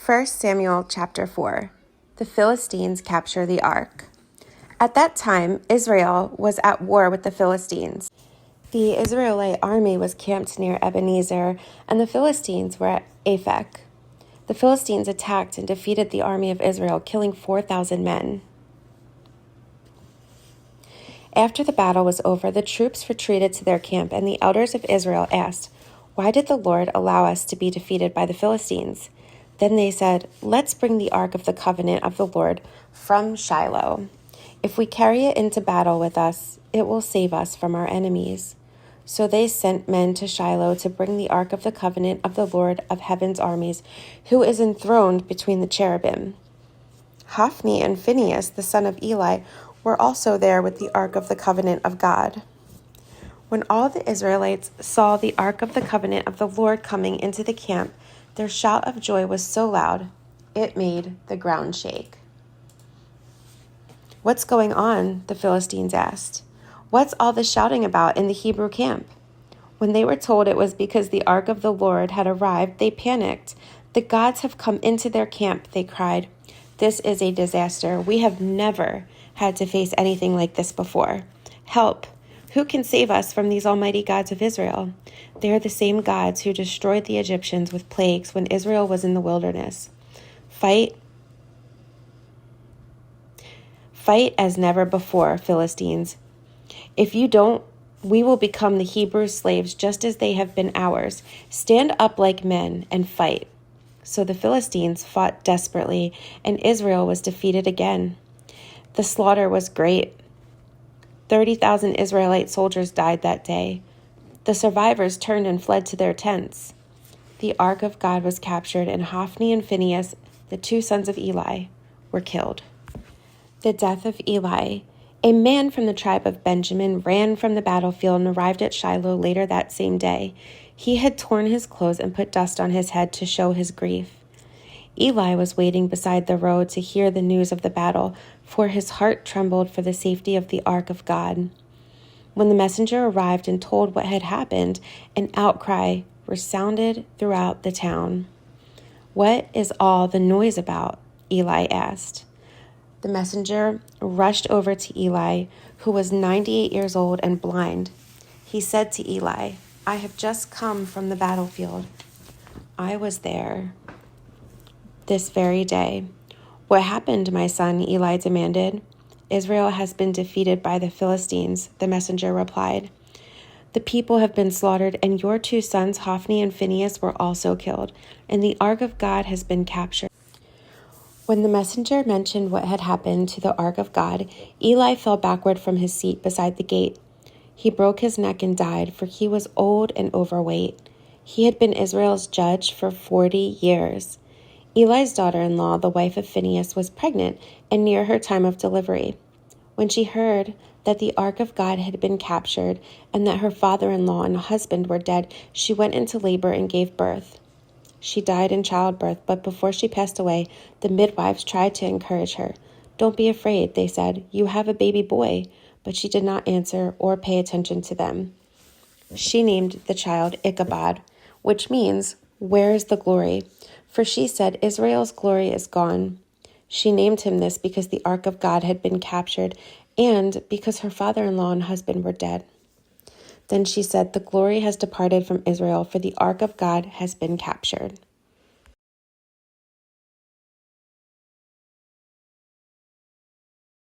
1 Samuel chapter 4. The Philistines capture the ark. At that time, Israel was at war with the Philistines. The Israelite army was camped near Ebenezer, and the Philistines were at Aphek. The Philistines attacked and defeated the army of Israel, killing 4,000 men. After the battle was over, the troops retreated to their camp, and the elders of Israel asked, "Why did the Lord allow us to be defeated by the Philistines?" Then they said, "Let's bring the ark of the covenant of the Lord from Shiloh. If we carry it into battle with us, it will save us from our enemies." So they sent men to Shiloh to bring the ark of the covenant of the Lord of heaven's armies, who is enthroned between the cherubim. Hophni and Phinehas, the son of Eli, were also there with the ark of the covenant of God. When all the Israelites saw the ark of the covenant of the Lord coming into the camp, their shout of joy was so loud, it made the ground shake. "What's going on?" the Philistines asked. "What's all the shouting about in the Hebrew camp?" When they were told it was because the ark of the Lord had arrived, they panicked. "The gods have come into their camp," they cried. "This is a disaster. We have never had to face anything like this before. Help! Who can save us from these almighty gods of Israel? They are the same gods who destroyed the Egyptians with plagues when Israel was in the wilderness. Fight as never before, Philistines. If you don't, we will become the Hebrew slaves just as they have been ours. Stand up like men and fight." So the Philistines fought desperately, and Israel was defeated again. The slaughter was great. 30,000 Israelite soldiers died that day. The survivors turned and fled to their tents. The ark of God was captured, and Hophni and Phinehas, the two sons of Eli, were killed. The death of Eli. A man from the tribe of Benjamin ran from the battlefield and arrived at Shiloh later that same day. He had torn his clothes and put dust on his head to show his grief. Eli was waiting beside the road to hear the news of the battle, for his heart trembled for the safety of the ark of God. When the messenger arrived and told what had happened, an outcry resounded throughout the town. "What is all the noise about?" Eli asked. The messenger rushed over to Eli, who was 98 years old and blind. He said to Eli, "I have just come from the battlefield. I was there this very day." "What happened, my son?" Eli demanded. "Israel has been defeated by the Philistines," the messenger replied. "The people have been slaughtered, and your two sons, Hophni and Phinehas, were also killed, and the ark of God has been captured." When the messenger mentioned what had happened to the ark of God, Eli fell backward from his seat beside the gate. He broke his neck and died, for he was old and overweight. He had been Israel's judge for 40 years. Eli's daughter-in-law, the wife of Phinehas, was pregnant and near her time of delivery. When she heard that the ark of God had been captured and that her father-in-law and husband were dead, she went into labor and gave birth. She died in childbirth, but before she passed away, the midwives tried to encourage her. "Don't be afraid," they said. "You have a baby boy." But she did not answer or pay attention to them. She named the child Ichabod, which means, "Where is the glory?" For she said, "Israel's glory is gone." She named him this because the ark of God had been captured and because her father-in-law and husband were dead. Then she said, "The glory has departed from Israel, for the ark of God has been captured."